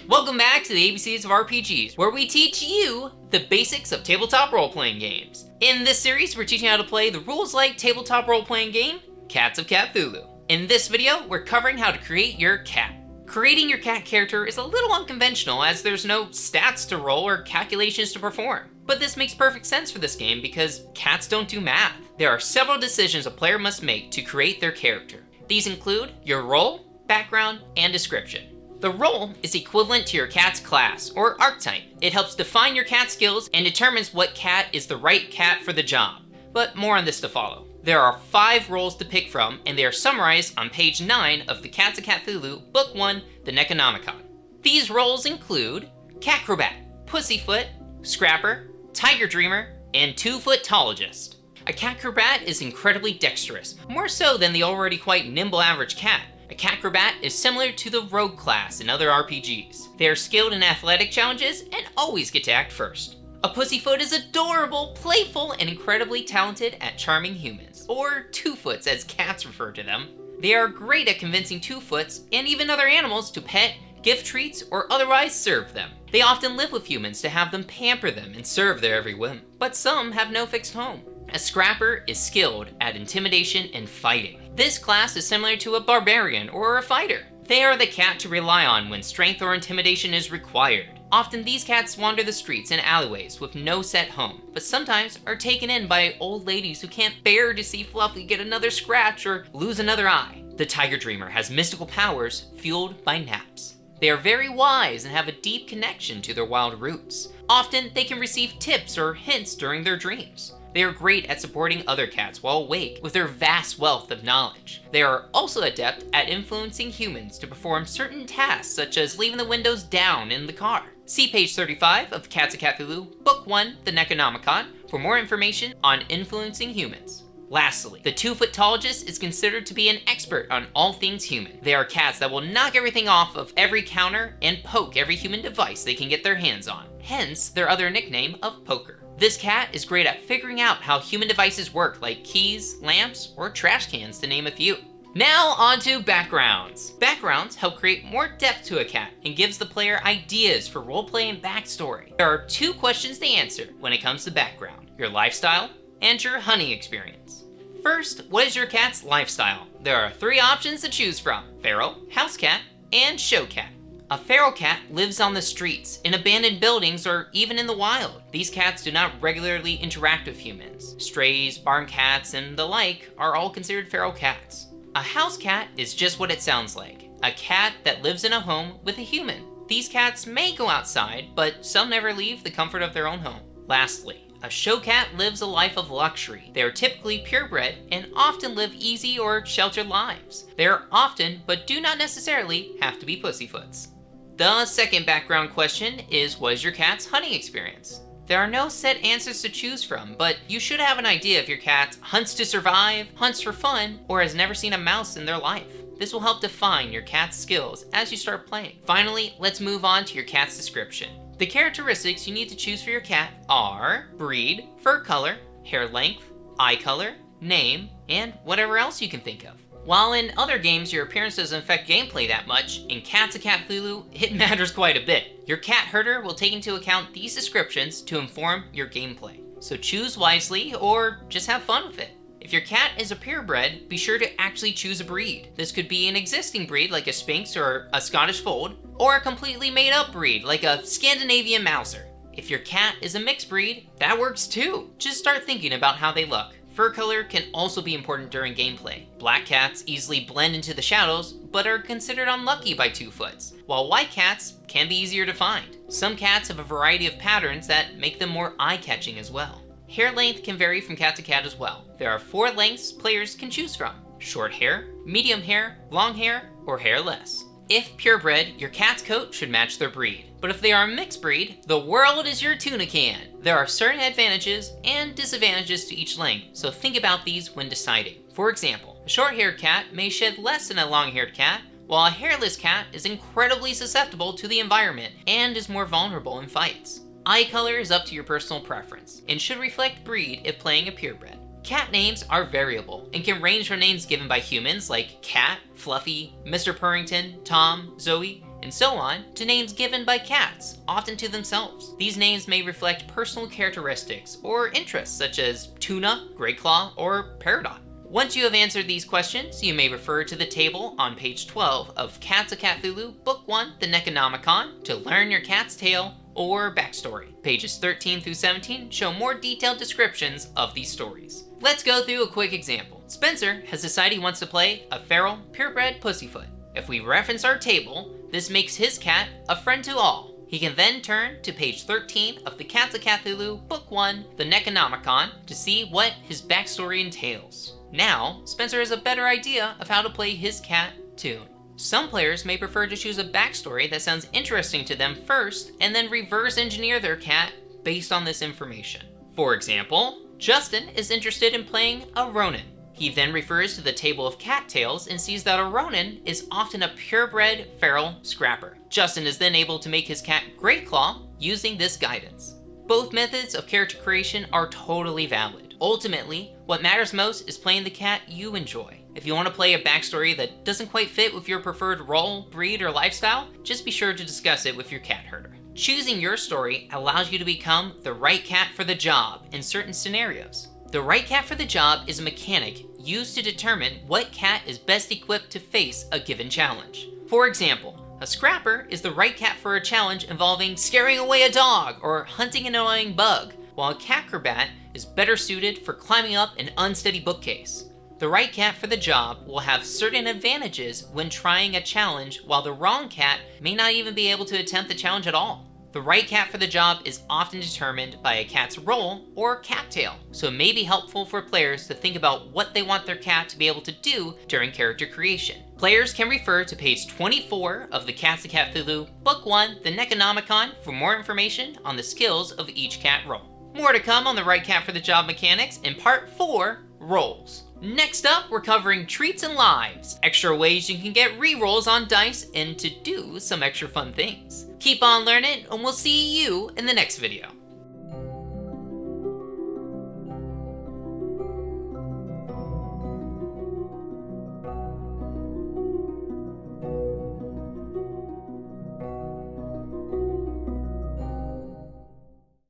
Welcome back to the ABCs of RPGs, where we teach you the basics of tabletop role-playing games. In this series, we're teaching how to play the rules-light tabletop role-playing game, Cats of Catthulhu. In this video, we're covering how to create your cat. Creating your cat character is a little unconventional as there's no stats to roll or calculations to perform. But this makes perfect sense for this game because cats don't do math. There are several decisions a player must make to create their character. These include your role, background, and description. The role is equivalent to your cat's class, or archetype. It helps define your cat skills and determines what cat is the right cat for the job. But more on this to follow. There are 5 roles to pick from, and they are summarized on page 9 of the Cats of Catthulhu, Book 1, the Necronomicon. These roles include Catcrobat, Pussyfoot, Scrapper, Tiger Dreamer, and 2-foot-tologist. A Catcrobat is incredibly dexterous, more so than the already quite nimble average cat. A Catcrobat is similar to the Rogue class in other RPGs. They are skilled in athletic challenges and always get to act first. A Pussyfoot is adorable, playful, and incredibly talented at charming humans, or Two-Foots as cats refer to them. They are great at convincing Two-Foots and even other animals to pet, give treats, or otherwise serve them. They often live with humans to have them pamper them and serve their every whim, but some have no fixed home. A Scrapper is skilled at intimidation and fighting. This class is similar to a barbarian or a fighter. They are the cat to rely on when strength or intimidation is required. Often these cats wander the streets and alleyways with no set home, but sometimes are taken in by old ladies who can't bear to see Fluffy get another scratch or lose another eye. The Tiger Dreamer has mystical powers fueled by naps. They are very wise and have a deep connection to their wild roots. Often they can receive tips or hints during their dreams. They are great at supporting other cats while awake with their vast wealth of knowledge. They are also adept at influencing humans to perform certain tasks such as leaving the windows down in the car. See page 35 of Cats of Catthulhu, Book 1, the Necronomicon, for more information on influencing humans. Lastly, the 2-foot-tologist is considered to be an expert on all things human. They are cats that will knock everything off of every counter and poke every human device they can get their hands on, hence their other nickname of Poker. This cat is great at figuring out how human devices work, like keys, lamps, or trash cans, to name a few. Now on to backgrounds. Backgrounds help create more depth to a cat and gives the player ideas for roleplay and backstory. There are 2 questions to answer when it comes to background: your lifestyle and your hunting experience. First, what is your cat's lifestyle? There are 3 options to choose from: feral, house cat, and show cat. A feral cat lives on the streets, in abandoned buildings, or even in the wild. These cats do not regularly interact with humans. Strays, barn cats, and the like are all considered feral cats. A house cat is just what it sounds like: a cat that lives in a home with a human. These cats may go outside, but some never leave the comfort of their own home. Lastly, a show cat lives a life of luxury. They are typically purebred and often live easy or sheltered lives. They are often, but do not necessarily, have to be pussyfoots. The second background question is, what is your cat's hunting experience? There are no set answers to choose from, but you should have an idea if your cat hunts to survive, hunts for fun, or has never seen a mouse in their life. This will help define your cat's skills as you start playing. Finally, let's move on to your cat's description. The characteristics you need to choose for your cat are breed, fur color, hair length, eye color, name, and whatever else you can think of. While in other games your appearance doesn't affect gameplay that much, in Cats of Catthulhu it matters quite a bit. Your cat herder will take into account these descriptions to inform your gameplay. So choose wisely or just have fun with it. If your cat is a purebred, be sure to actually choose a breed. This could be an existing breed like a Sphynx or a Scottish Fold, or a completely made up breed like a Scandinavian Mouser. If your cat is a mixed breed, that works too. Just start thinking about how they look. Fur color can also be important during gameplay. Black cats easily blend into the shadows, but are considered unlucky by 2-foots, while white cats can be easier to find. Some cats have a variety of patterns that make them more eye-catching as well. Hair length can vary from cat to cat as well. There are 4 lengths players can choose from: short hair, medium hair, long hair, or hairless. If purebred, your cat's coat should match their breed. But if they are a mixed breed, the world is your tuna can. There are certain advantages and disadvantages to each length, so think about these when deciding. For example, a short-haired cat may shed less than a long-haired cat, while a hairless cat is incredibly susceptible to the environment and is more vulnerable in fights. Eye color is up to your personal preference and should reflect breed if playing a purebred. Cat names are variable and can range from names given by humans like Cat, Fluffy, Mr. Purrington, Tom, Zoe, and so on, to names given by cats, often to themselves. These names may reflect personal characteristics or interests such as Tuna, Greyclaw, or Peridot. Once you have answered these questions, you may refer to the table on page 12 of Cats of Catthulhu, Book 1, The Necronomicon, to learn your cat's tale or backstory. Pages 13 through 17 show more detailed descriptions of these stories. Let's go through a quick example. Spencer has decided he wants to play a feral, purebred pussyfoot. If we reference our table, this makes his cat a friend to all. He can then turn to page 13 of the Cats of Catthulhu, Book 1, The Necronomicon, to see what his backstory entails. Now, Spencer has a better idea of how to play his cat tune. Some players may prefer to choose a backstory that sounds interesting to them first, and then reverse engineer their cat based on this information. For example, Justin is interested in playing a Ronin. He then refers to the table of cat tales and sees that a Ronin is often a purebred feral scrapper. Justin is then able to make his cat Greyclaw using this guidance. Both methods of character creation are totally valid. Ultimately, what matters most is playing the cat you enjoy. If you want to play a backstory that doesn't quite fit with your preferred role, breed, or lifestyle, just be sure to discuss it with your cat herder. Choosing your story allows you to become the right cat for the job in certain scenarios. The right cat for the job is a mechanic used to determine what cat is best equipped to face a given challenge. For example, a scrapper is the right cat for a challenge involving scaring away a dog or hunting an annoying bug, while a catcrobat is better suited for climbing up an unsteady bookcase. The right cat for the job will have certain advantages when trying a challenge, while the wrong cat may not even be able to attempt the challenge at all. The right cat for the job is often determined by a cat's role or cat tail, so it may be helpful for players to think about what they want their cat to be able to do during character creation. Players can refer to page 24 of the Cats of Catthulhu, Book 1, The Necronomicon, for more information on the skills of each cat role. More to come on the right cat for the job mechanics in Part 4, Roles. Next up, we're covering treats and lives, extra ways you can get re-rolls on dice and to do some extra fun things. Keep on learning, and we'll see you in the next video.